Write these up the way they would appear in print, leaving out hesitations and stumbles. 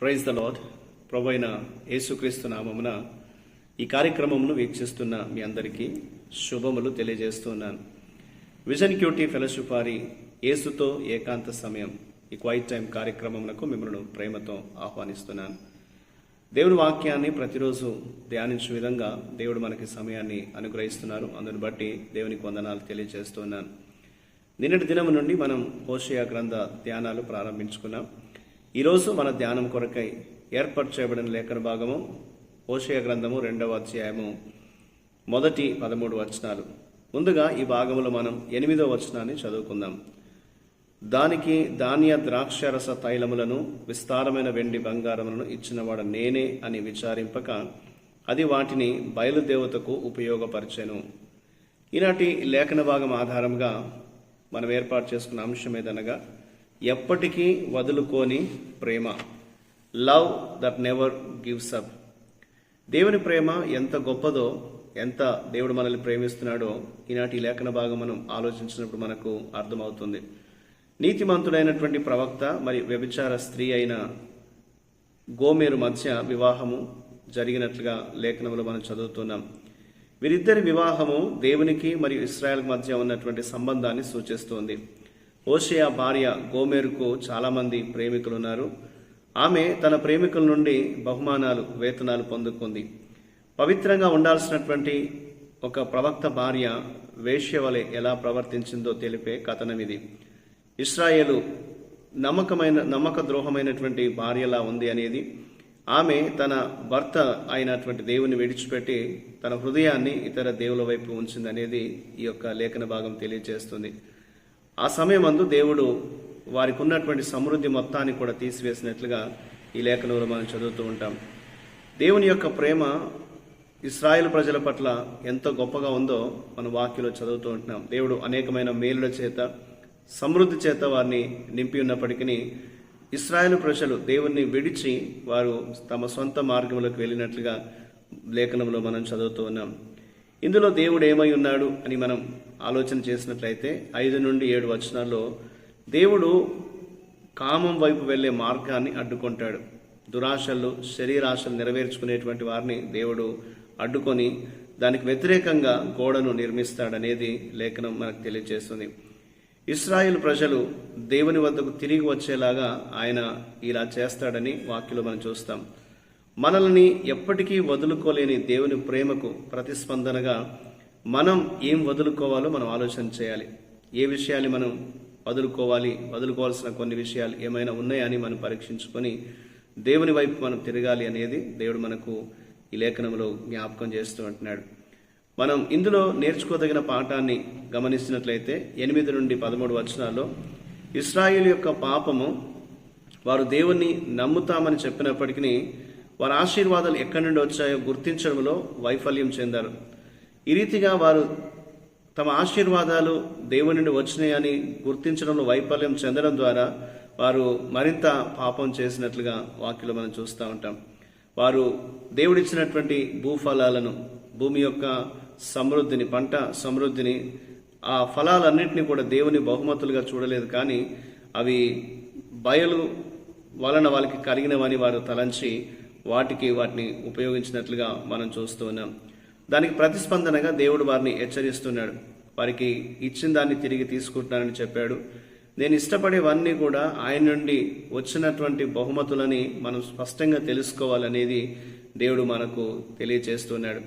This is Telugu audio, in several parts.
Praise the lord. ప్రభు అయిన యేసుక్రీస్తు నామమున ఈ కార్యక్రమమును వీక్షిస్తున్న మీ అందరికీ శుభములు తెలియజేస్తున్నాను. విజన్ క్యూటీ ఫెలోషిప్ వారి యేసుతో ఏకాంత సమయం ఈ క్వైట్ టైం కార్యక్రమమునకు మిమ్మల్ని ప్రేమతో ఆహ్వానిస్తున్నాను. దేవుని వాక్యాన్ని ప్రతిరోజు ధ్యానించే విధంగా దేవుడు మనకి సమయాన్ని అనుగ్రహిస్తున్నారు. అందుని బట్టి దేవునికి వందనాలు తెలియజేస్తున్నాను. నిన్నటి దినం నుండి మనం హోషేయ గ్రంథ ధ్యానాలు ప్రారంభించుకున్నాం. ఈరోజు మన ధ్యానం కొరకై ఏర్పాటు చేయబడిన లేఖన భాగము హోషేయ గ్రంథము 2వ అధ్యాయము 1-13 వచనాలు. ముందుగా ఈ భాగంలో మనం 8వ వచనాన్ని చదువుకుందాం. దానికి ధాన్య ద్రాక్షరస తైలములను విస్తారమైన వెండి బంగారములను ఇచ్చినవాడు నేనే అని విచారింపక అది వాటిని బయలుదేవతకు ఉపయోగపరిచెను. ఈనాటి లేఖన భాగం ఆధారంగా మనం ఏర్పాటు చేసుకున్న అంశం ఏదనగా ఎప్పటికీ వదులుకోని ప్రేమ, love that never gives up. దేవుని ప్రేమ ఎంత గొప్పదో, ఎంత దేవుడు మనల్ని ప్రేమిస్తున్నాడో ఈనాటి లేఖన భాగం మనం ఆలోచించినప్పుడు మనకు అర్థమవుతుంది. నీతిమంతుడైనటువంటి ప్రవక్త మరి వ్యభిచార స్త్రీ అయిన గోమెరు మధ్య వివాహము జరిగినట్లుగా లేఖనంలో మనం చదువుతున్నాం. వీరిద్దరి వివాహము దేవునికి మరియు ఇశ్రాయేల్ మధ్య ఉన్నటువంటి సంబంధాన్ని సూచిస్తోంది. హోషేయ భార్య గోమెరుకు చాలామంది ప్రేమికులు ఉన్నారు. ఆమె తన ప్రేమికుల నుండి బహుమానాలు, వేతనాలు పొందుకుంది. పవిత్రంగా ఉండాల్సినటువంటి ఒక ప్రవక్త భార్య వేశ్య వలె ఎలా ప్రవర్తించిందో తెలిపే కథనం ఇది. ఇశ్రాయేలు నమ్మక ద్రోహమైనటువంటి భార్యలా ఉంది అనేది, ఆమె తన భర్త అయినటువంటి దేవుని విడిచిపెట్టి తన హృదయాన్ని ఇతర దేవుల వైపు ఉంచింది అనేది ఈ యొక్క లేఖన భాగం తెలియజేస్తుంది. ఆ సమయమందు దేవుడు వారికి ఉన్నటువంటి సమృద్ధి మొత్తాన్ని కూడా తీసివేసినట్లుగా ఈ లేఖనంలో మనం చదువుతూ ఉంటాం. దేవుని యొక్క ప్రేమ ఇశ్రాయేలు ప్రజల పట్ల ఎంతో గొప్పగా ఉందో మనం వాక్యంలో చదువుతూ ఉంటున్నాం. దేవుడు అనేకమైన మేలుల చేత, సమృద్ధి చేత వారిని నింపి ఉన్నప్పటికీ ఇశ్రాయేలు ప్రజలు దేవుణ్ణి విడిచి వారు తమ సొంత మార్గంలోకి వెళ్ళినట్లుగా లేఖనంలో మనం చదువుతూ ఉన్నాం. ఇందులో దేవుడు ఏమై ఉన్నాడు అని మనం ఆలోచన చేసినట్లయితే 5-7 వచనాల్లో దేవుడు కామం వైపు వెళ్లే మార్గాన్ని అడ్డుకుంటాడు. దురాశలు, శరీరాశలు నెరవేర్చుకునేటువంటి వారిని దేవుడు అడ్డుకొని దానికి వ్యతిరేకంగా గోడను నిర్మిస్తాడనేది లేఖనం మనకు తెలియజేస్తుంది. ఇశ్రాయేలు ప్రజలు దేవుని వద్దకు తిరిగి వచ్చేలాగా ఆయన ఇలా చేస్తాడని వాక్యంలో మనం చూస్తాం. మనల్ని ఎప్పటికీ వదులుకోలేని దేవుని ప్రేమకు ప్రతిస్పందనగా మనం ఏం వదులుకోవాలో మనం ఆలోచన చేయాలి. ఏ విషయాన్ని మనం వదులుకోవాల్సిన కొన్ని విషయాలు ఏమైనా ఉన్నాయని మనం పరీక్షించుకొని దేవుని వైపు మనం తిరగాలి అనేది దేవుడు మనకు ఈ లేఖనంలో జ్ఞాపకం చేస్తూ అంటున్నాడు. మనం ఇందులో నేర్చుకోదగిన పాఠాన్ని గమనించినట్లయితే 8-13 వచనాల్లో ఇశ్రాయేలు యొక్క పాపము, వారు దేవుణ్ణి నమ్ముతామని చెప్పినప్పటికీ వారి ఆశీర్వాదాలు ఎక్కడి నుండి వచ్చాయో గుర్తించడంలో వైఫల్యం చెందారు. ఈ రీతిగా వారు తమ ఆశీర్వాదాలు దేవుని నుండి వచ్చినాయని గుర్తించడంలో వైఫల్యం చెందడం ద్వారా వారు మరింత పాపం చేసినట్లుగా వాక్యంలో మనం చూస్తూ ఉంటాం. వారు దేవుడిచ్చినటువంటి భూఫలాలను, భూమి యొక్క సమృద్ధిని, పంట సమృద్ధిని, ఆ ఫలాలన్నింటినీ కూడా దేవుని బహుమతులుగా చూడలేదు. కానీ అవి బయలు వలన వాళ్ళకి కలిగినవని వారు తలంచి వాటిని ఉపయోగించినట్లుగా మనం చూస్తూ ఉన్నాం. దానికి ప్రతిస్పందనగా దేవుడు వారిని హెచ్చరిస్తున్నాడు. వారికి ఇచ్చిన దాన్ని తిరిగి తీసుకుంటున్నానని చెప్పాడు. నేను ఇష్టపడేవన్నీ కూడా ఆయన నుండి వచ్చినటువంటి బహుమతులని మనం స్పష్టంగా తెలుసుకోవాలనేది దేవుడు మనకు తెలియజేస్తున్నాడు.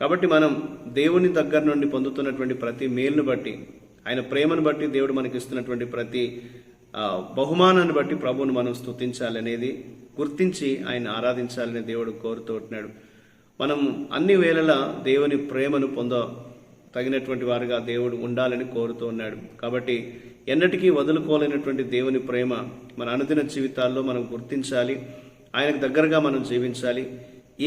కాబట్టి మనం దేవుని దగ్గర నుండి పొందుతున్నటువంటి ప్రతి మేలును బట్టి, ఆయన ప్రేమను బట్టి, దేవుడు మనకి ఇస్తున్నటువంటి ప్రతి బహుమానాన్ని బట్టి ప్రభువును మనం స్తుతించాలనేది, గుర్తించి ఆయన ఆరాధించాలని దేవుడు కోరుతూ ఉంటున్నాడు. మనం అన్ని వేళలా దేవుని ప్రేమను తగినటువంటి వారుగా దేవుడు ఉండాలని కోరుతూ ఉన్నాడు. కాబట్టి ఎన్నటికీ వదులుకోలేనటువంటి దేవుని ప్రేమ మన అనుదిన జీవితాల్లో మనం గుర్తించాలి. ఆయనకు దగ్గరగా మనం జీవించాలి.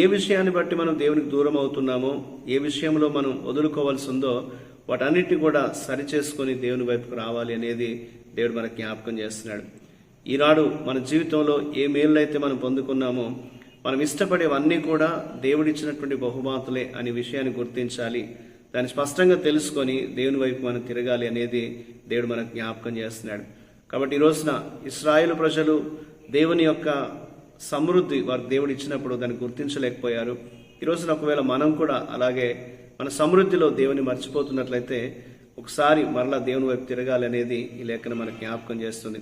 ఏ విషయాన్ని బట్టి మనం దేవునికి దూరం అవుతున్నామో, ఏ విషయంలో మనం వదులుకోవాల్సి ఉందో వాటన్నిటిని కూడా సరిచేసుకొని దేవుని వైపుకు రావాలి అనేది దేవుడు మనకు జ్ఞాపకం చేస్తున్నాడు. ఈనాడు మన జీవితంలో ఏ మేలులైతే మనం పొందుకున్నామో, మనం ఇష్టపడేవన్నీ కూడా దేవుడిచ్చినటువంటి బహుమాతులే అనే విషయాన్ని గుర్తించాలి. దాన్ని స్పష్టంగా తెలుసుకొని దేవుని వైపు మనం తిరగాలి అనేది దేవుడు మనకు జ్ఞాపకం చేస్తున్నాడు. కాబట్టి ఈ రోజున ఇశ్రాయేలు ప్రజలు దేవుని యొక్క సమృద్ధి వారికి దేవుడు ఇచ్చినప్పుడు దాన్ని గుర్తించలేకపోయారు. ఈరోజున ఒకవేళ మనం కూడా అలాగే మన సమృద్ధిలో దేవుని మర్చిపోతున్నట్లయితే ఒకసారి మరలా దేవుని వైపు తిరగాలి అనేది ఈ లేఖనం మనకు జ్ఞాపకం చేస్తుంది.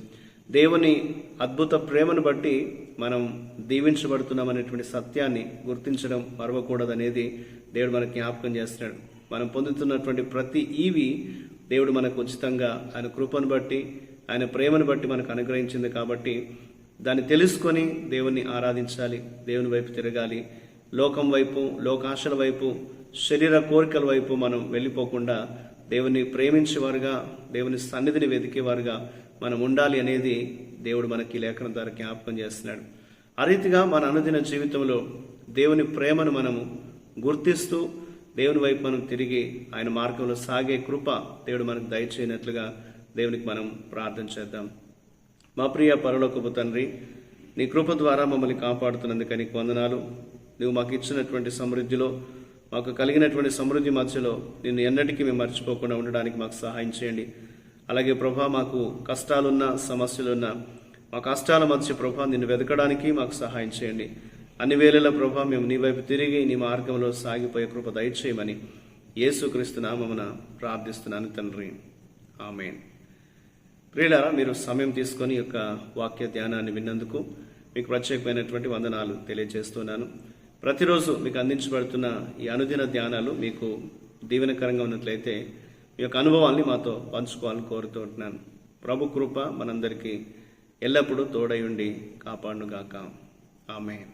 దేవుని అద్భుత ప్రేమను బట్టి మనం దీవించబడుతున్నాం అనేటువంటి సత్యాన్ని గుర్తించడం మరవకూడదనేది దేవుడు మనకు జ్ఞాపకం చేస్తున్నాడు. మనం పొందుతున్నటువంటి ప్రతి ఈవి దేవుడు మనకు ఉచితంగా ఆయన కృపను బట్టి ఆయన ప్రేమను బట్టి మనకు అనుగ్రహించింది. కాబట్టి దాన్ని తెలుసుకొని దేవుణ్ణి ఆరాధించాలి, దేవుని వైపు తిరగాలి. లోకం వైపు, లోకాశల వైపు, శరీర కోరికల వైపు మనం వెళ్ళిపోకుండా దేవుని ప్రేమించేవారుగా, దేవుని సన్నిధిని వెతికేవారుగా మనం ఉండాలి అనేది దేవుడు మనకి లేఖనం ద్వారా జ్ఞాపకం చేస్తున్నాడు. ఆ రీతిగా మన అనుదిన జీవితంలో దేవుని ప్రేమను మనము గుర్తిస్తూ దేవుని వైపు మనం తిరిగి ఆయన మార్గంలో సాగే కృప దేవుడు మనకు దయచేయనట్లుగా దేవునికి మనం ప్రార్థన చేద్దాం. మా ప్రియ పరలోకపు తండ్రి, నీ కృప ద్వారా మమ్మల్ని కాపాడుతున్నందుకు నీకు వందనాలు. నువ్వు మాకు ఇచ్చినటువంటి సమృద్ధిలో, మాకు కలిగినటువంటి సమృద్ధి మధ్యలో నిన్ను ఎన్నటికీ మేము మర్చిపోకుండా ఉండడానికి మాకు సహాయం చేయండి. అలాగే ప్రభా, మాకు కష్టాలున్నా సమస్యలున్నా మా కష్టాల మధ్య ప్రభా నిన్ను వెతకడానికి మాకు సహాయం చేయండి. అన్ని వేళల ప్రభా మేము నీ వైపు తిరిగి నీ మార్గంలో సాగిపోయే కృప దయచేయమని యేసుక్రీస్తు నామమున ప్రార్థిస్తున్నాను తండ్రి, ఆమేన్. ప్రియులారా, మీరు సమయం తీసుకొని యొక్క వాక్య ధ్యానాన్ని విన్నందుకు మీకు ప్రత్యేకమైనటువంటి వందనాలు తెలియజేస్తున్నాను. ప్రతిరోజు మీకు అందించబడుతున్న ఈ అనుదిన ధ్యానాలు మీకు దీవెనకరంగా ఉన్నట్లయితే మీ యొక్క అనుభవాల్ని మాతో పంచుకోవాలని కోరుతుంటున్నాను. ప్రభు కృప మనందరికీ ఎల్లప్పుడూ తోడై ఉండి కాపాడునుగాక. ఆమేన్.